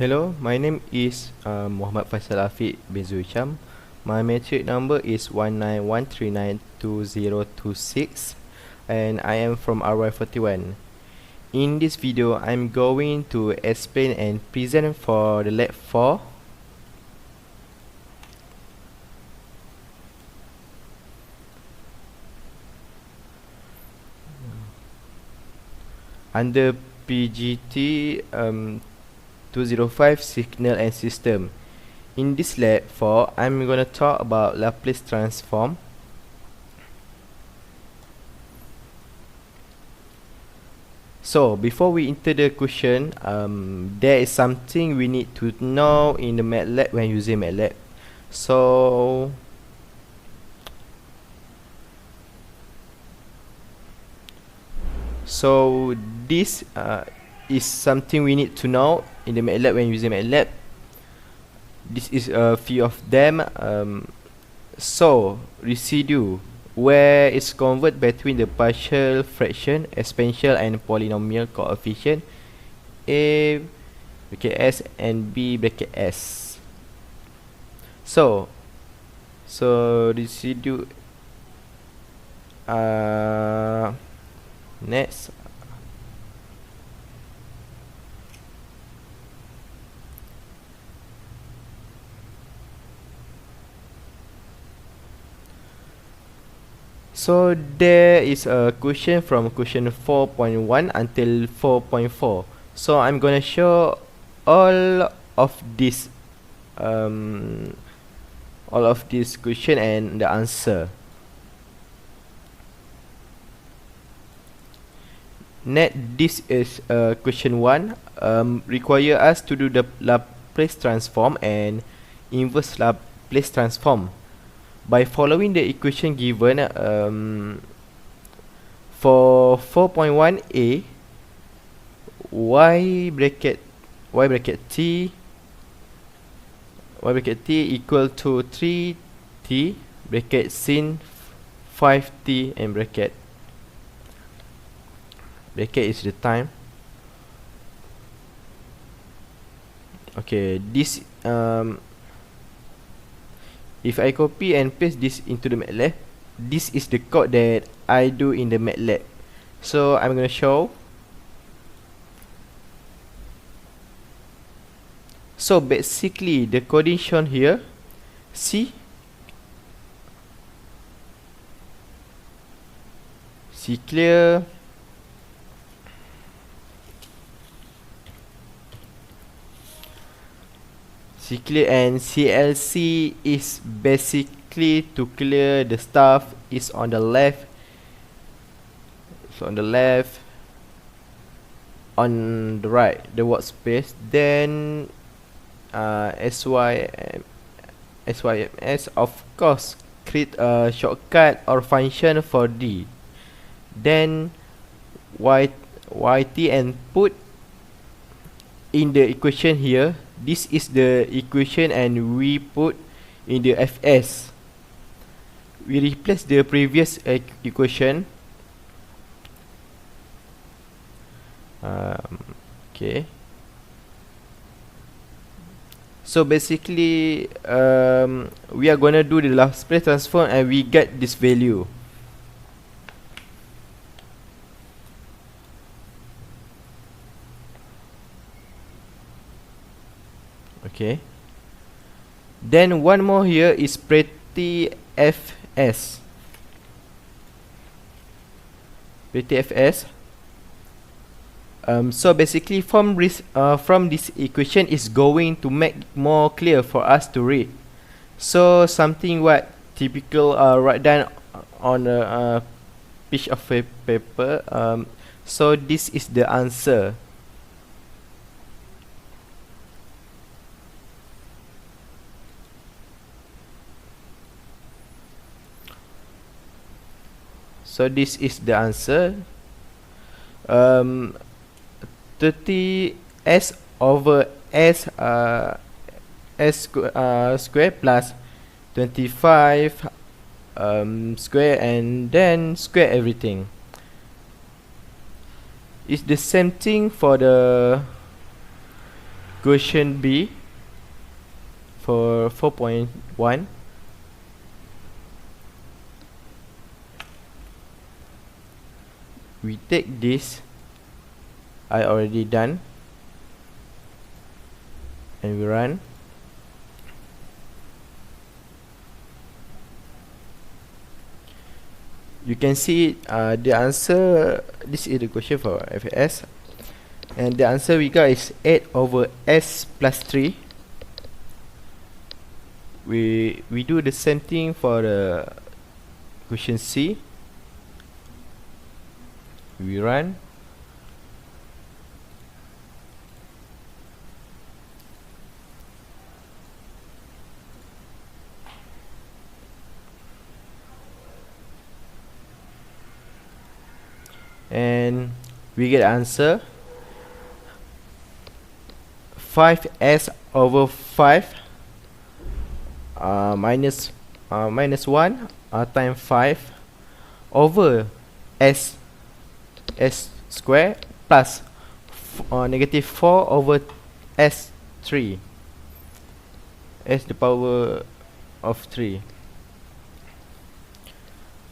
Hello, my name is Muhammad FAISAL bin ZULHISHAM. My matric number is 1913922026 and I am from RY41. In this video, I'm going to explain and present for the lab 4. Under Pgt205 Signal and System. In this lab 4, I'm gonna talk about Laplace transform. So before we enter the question, there is something we need to know in the MATLAB when using MATLAB. So this is something we need to know in the MATLAB when using MATLAB. This is a few of them. So residue, where it's convert between the partial fraction, exponential and polynomial coefficient a bracket s and b bracket s. So residue next. So there is a question from question 4.1 until 4.4. So I'm gonna show all of this question and the answer. This is question 1. Require us to do the Laplace transform and inverse Laplace transform by following the equation given. For 4.1a, y bracket t equal to 3t bracket sin 5t and bracket is the time. Okay, this if I copy and paste this into the MATLAB, this is the code that I do in the MATLAB. So I'm gonna show. So basically the coding shown here, see clear, and CLC is basically to clear the stuff is on the left. So on the left, on the right the workspace, then SYMS of course create a shortcut or function for D, then YT and put in the equation here. This is the equation and we put in the Fs. We replace the previous equation. Okay. So basically we are gonna do the Laplace transform and we get this value. Okay. Then one more here is pretty Fs. So basically from this equation is going to make more clear for us to read. So something what typical write down on a piece of paper. So this is the answer. So this is the answer. 30 s over s square plus 25 square and then square everything. It's the same thing for the question B for 4.1. We take this, I already done, and we run. You can see the answer. This is the question for FAS, and the answer we got is 8 over s plus 3. We do the same thing for the question C. We run. And we get answer 5s over 5 minus 1 times 5 over s square plus negative 4 over s3, s the power of 3.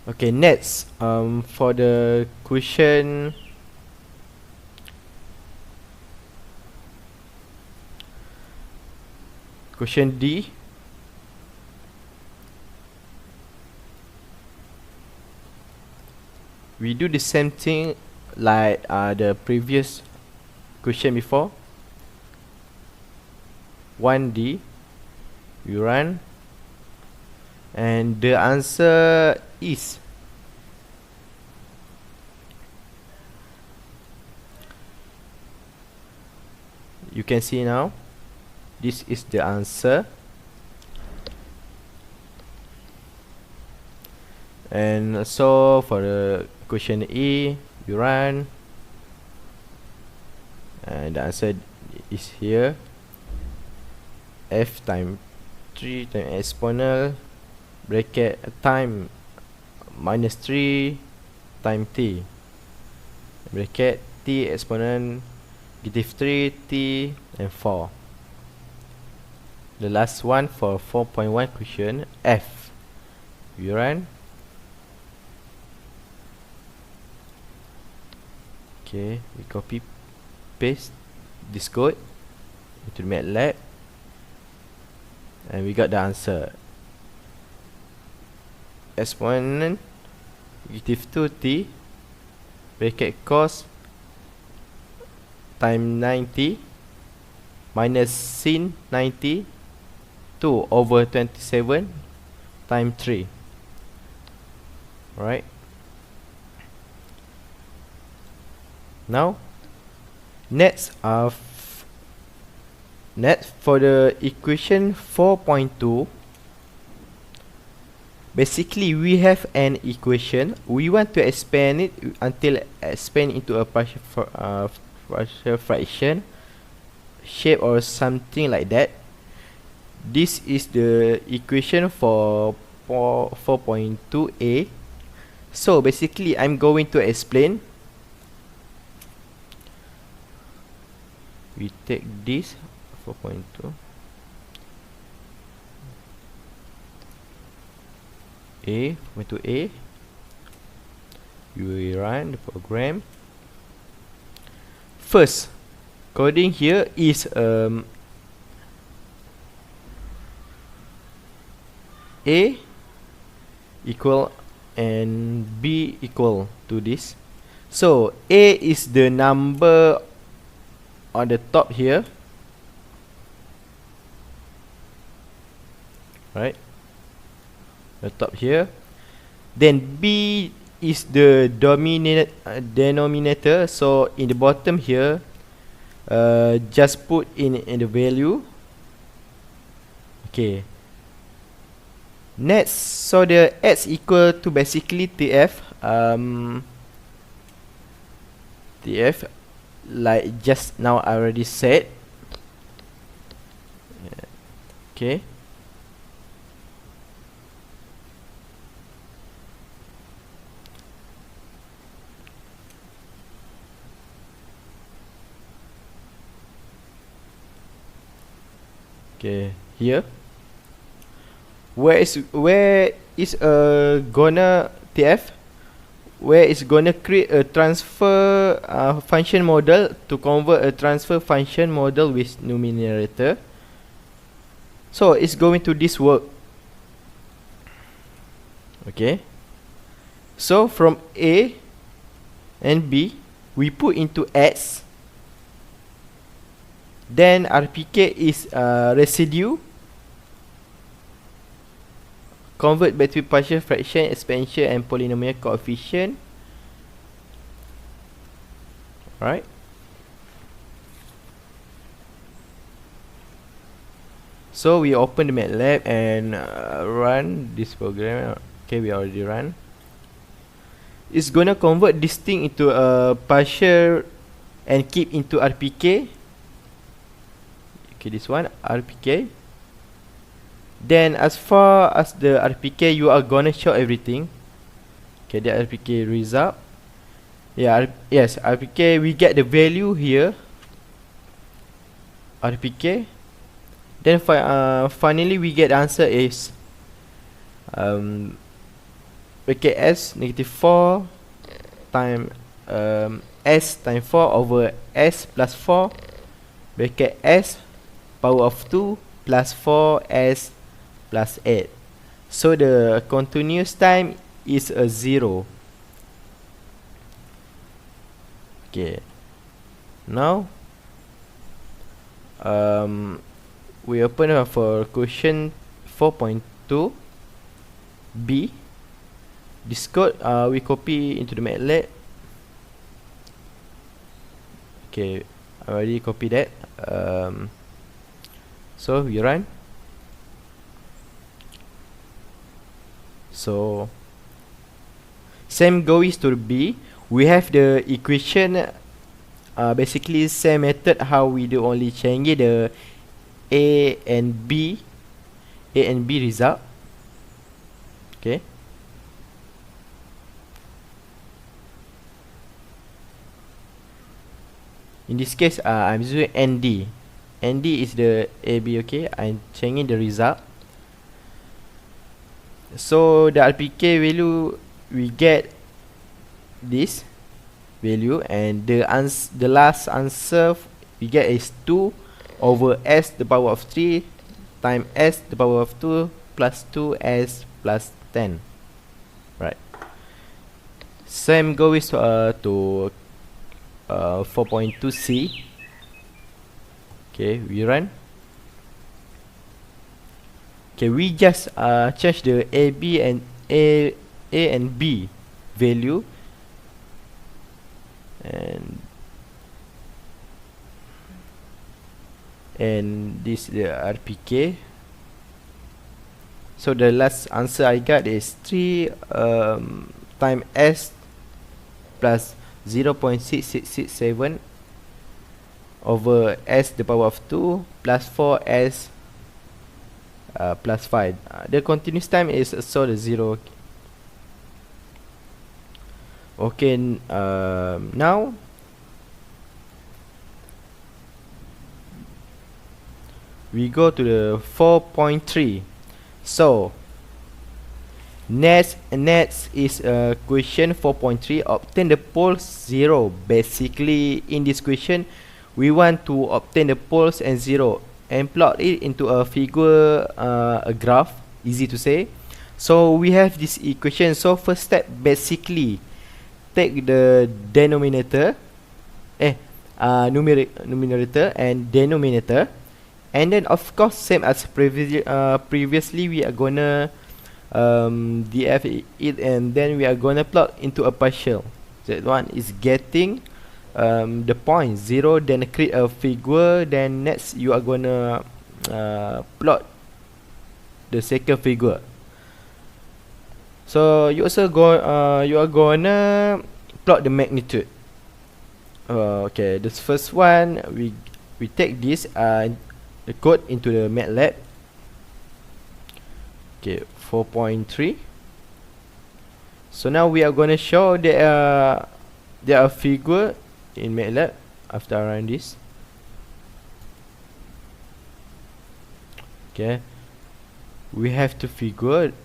Okay, next for the question D. We do the same thing like the previous question before. 1D. We run, and the answer is you can see now. This is the answer. And so for the question E, you run, and the answer is here. F times 3 times exponent bracket time minus 3 times t bracket t exponent negative 3 t and 4. The last one for 4.1 question F. You run. Okay, we copy paste this code into the MATLAB, and we got the answer. Exponent negative 2t bracket cos time 90 minus sin 90 2 over 27 times 3. Alright. Now next for the equation 4.2, basically we have an equation. We want to expand it until expand into a partial fraction shape or something like that. This is the equation for 4.2a. So basically I'm going to explain. We take this 4.2 A, 4.2a. We run the program. First, coding here is A equal and B equal to this. So A is the number on the top here, right? The top here. Then B is the denominator. So in the bottom here, just put in the value. Okay. Next, so the x equal to basically TF. TF, like just now I already said. Okay. Okay, here. Where is gonna TF? Where is gonna create a transfer function model to convert a transfer function model with numerator. So it's going to this work. Okay. So from A and B, we put into S. Then RPK is residue. Convert between partial fraction, expansion, and polynomial coefficient. Right. So we open the MATLAB and run this program. Okay, we already run. It's gonna convert this thing into a partial and keep into RPK. Okay, this one RPK. Then as far as the RPK, you are gonna show everything. Okay, the RPK result. Yeah, yes, RPK, we get the value here. RPK. Then finally we get the answer is BKS -4 time S times 4 over S plus 4 BKS power of 2 plus 4S plus 8. So the continuous time is a 0. Okay. Now we open up for question 4.2 B. This code we copy into the MATLAB. Okay, I already copied that. So we run. So same goes to B. We have the equation. Basically same method how we do, only change the A and B result. Okay. In this case, I'm using ND. ND is the AB. Okay, I'm changing the result. So the RPK value, we get this value, and the last answer we get is 2 over S the power of 3 times S the power of 2 plus 2S plus 10. Right. Same goes to 4.2C. Okay, we run. Okay, we just change the A and B value, and this the RPK. So the last answer I got is 3 times S plus 0.6667 over S the power of 2 plus 4S plus 5. The continuous time is also the 0. Okay, now we go to the 4.3. So next is question 4.3. Obtain the poles 0. Basically in this question we want to obtain the poles and 0 and plot it into a figure, a graph, easy to say. So we have this equation. So first step, basically take the denominator, numerator and denominator, and then of course same as previously we are gonna df it, and then we are gonna plot into a partial. That one is getting the point 0, then create a figure, then next you are gonna plot the second figure. So you also you are gonna plot the magnitude. Okay, this first one we take this the code into the MATLAB. Okay, 4.3. So now we are gonna show there are figure in MATLAB after I run this. Okay, we have to figure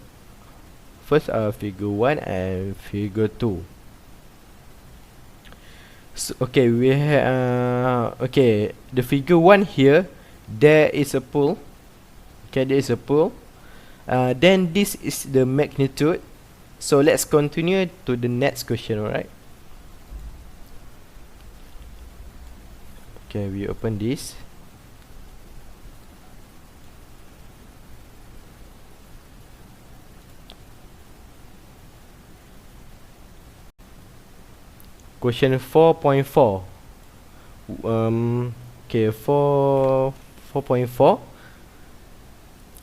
first figure 1 and figure 2. So, okay, we have okay, the figure 1 here, there is a pool. Okay, there is a pool. Then this is the magnitude. So let's continue to the next question. Alright, okay, we open this. Question 4.4. Okay, 4.4.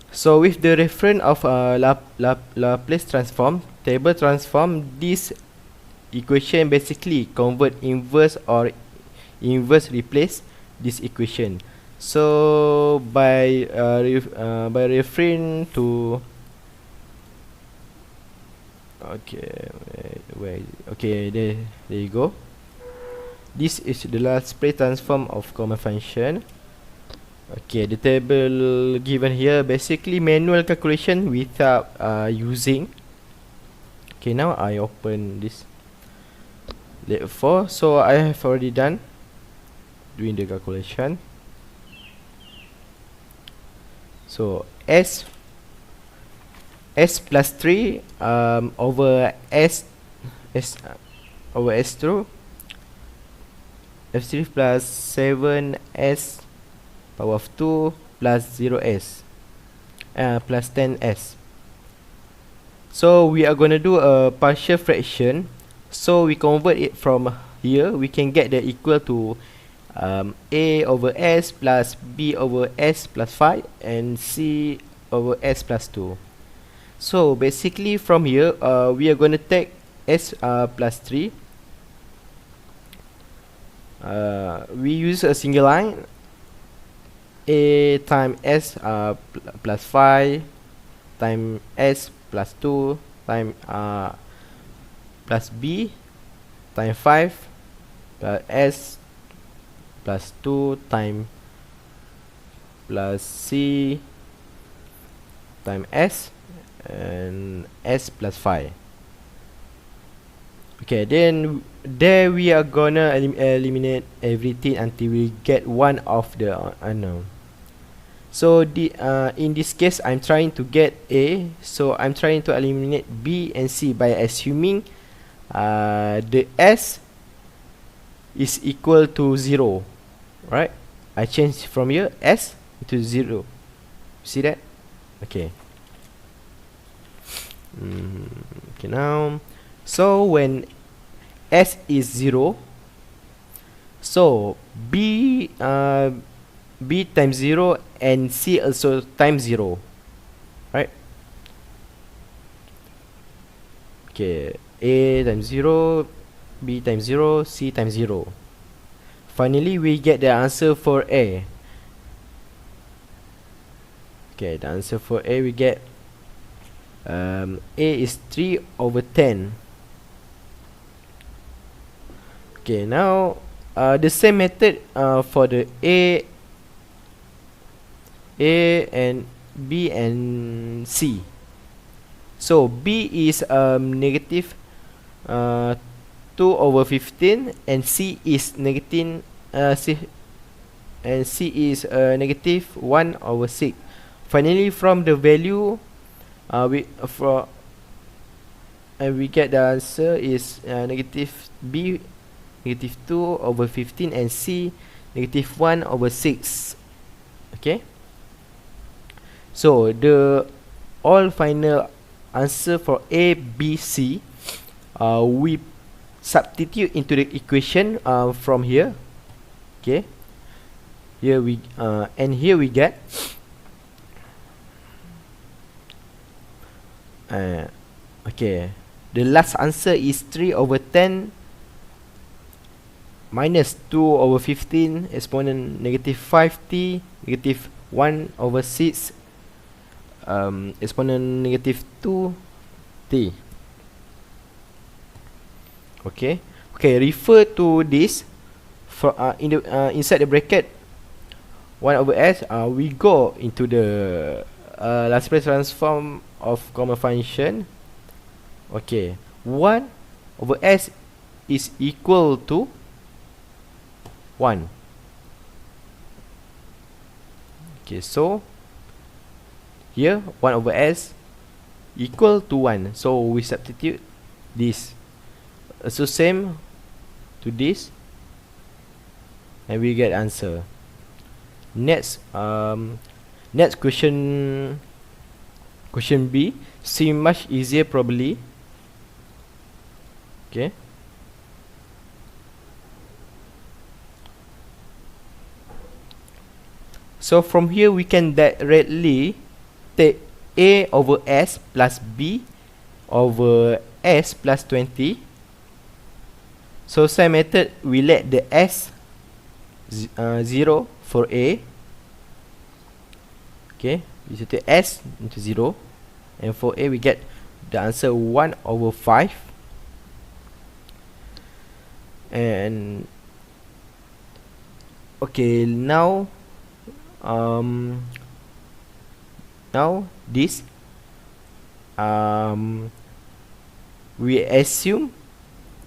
So with the reference of Laplace transform, table transform, this equation basically convert inverse or inverse replace this equation. So by referring to there you go. This is the Laplace transform of common function. Okay, the table given here basically manual calculation without using. Okay, now I open this layer 4. So I have already done doing the calculation. So S plus 3 over S over S2, F3 plus 7S power of 2 plus 0s plus 10s. So we are going to do a partial fraction. So we convert it from here. We can get the equal to a over s plus b over s plus 5 and c over s plus 2. So basically from here we are going to take s plus 3. We use a single line. A times s plus 5 times s plus 2 times plus b times 5 plus s plus 2 times plus c times s and s plus 5. Okay, then there we are gonna eliminate everything until we get one of the unknown. So in this case I'm trying to get A, so I'm trying to eliminate B and C by assuming the S is equal to 0. Right, I change from here S to 0. See that? Okay. Okay, now so when S is 0, so B times 0 and C also times 0, right? Okay, A times 0, B times 0, C times 0. Finally we get the answer for A. Okay, the answer for A we get A is 3 over 10. Okay, now the same method for the A and B and C. So B is negative 2 over 15 and C is negative C is negative 1 over 6. Finally from the value we get the answer is negative B negative 2 over 15 and C negative 1 over 6. Okay, so the all final answer for A, B, C we substitute into the equation from here. Okay, here we and here we get okay, the last answer is 3 over 10 minus 2 over 15 exponent negative 5t negative 1 over 6 exponent negative 2t. Okay, refer to this for in the inside the bracket. 1 over s, we go into the Laplace transform of common function. Okay, 1 over s is equal to 1. Okay, so here 1 over s equal to 1, so we substitute this, so same to this, and we get answer. Next question B seem much easier probably. Okay, so from here we can directly take a over s plus b over s plus 20. So same method, we let the s 0 for a. Okay, we set s into 0, and for a we get the answer 1 over 5. And okay, now this we assume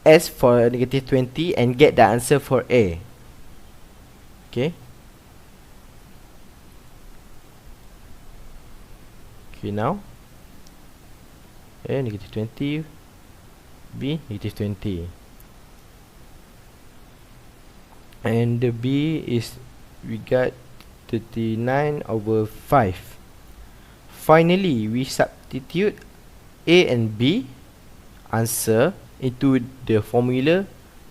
s for negative 20 and get the answer for a. Okay, now a negative 20, b negative 20, and the b is, we got 39 over 5. Finally, we substitute a and b answer into the formula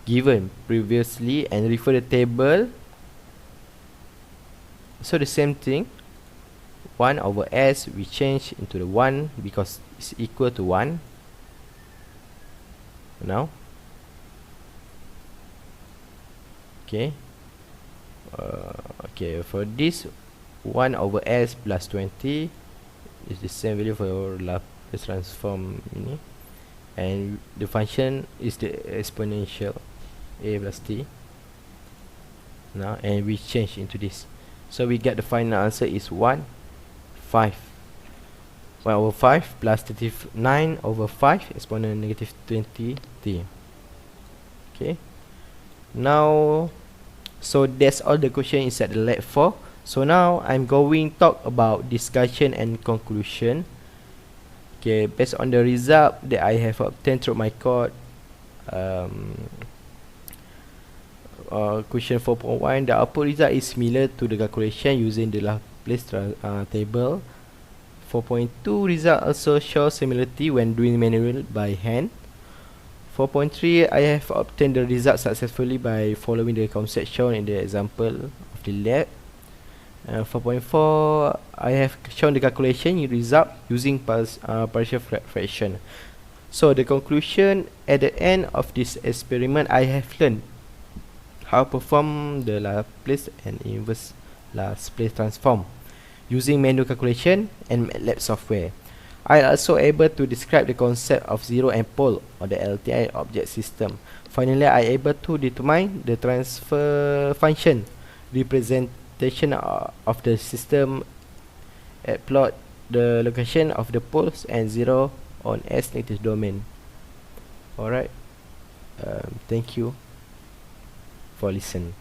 given previously and refer the table. So the same thing, 1 over s we change into the 1 because it's equal to 1 now. Okay, okay, for this 1 over s plus 20 is the same value for Laplace transform ini, and the function is the exponential a plus t now, and we change into this, so we get the final answer is 1 over 5 plus 39 over 5 exponent negative 20 t. Okay, now, so that's all the question inside the lab 4. So now I'm going talk about discussion and conclusion. Okay, based on the result that I have obtained through my code, question 4.1, the output result is similar to the calculation using the Laplace table. 4.2 result also shows similarity when doing manual by hand. 4.3, I have obtained the result successfully by following the concept shown in the example of the lab. 4.4, I have shown the calculation result using partial fraction. So the conclusion, at the end of this experiment, I have learned how to perform the Laplace and inverse Laplace transform using manual calculation and MATLAB software. I also able to describe the concept of zero and pole or the LTI object system. Finally, I able to determine the transfer function representation of the system at plot the location of the poles and 0 on S negative domain. Alright, thank you for listening.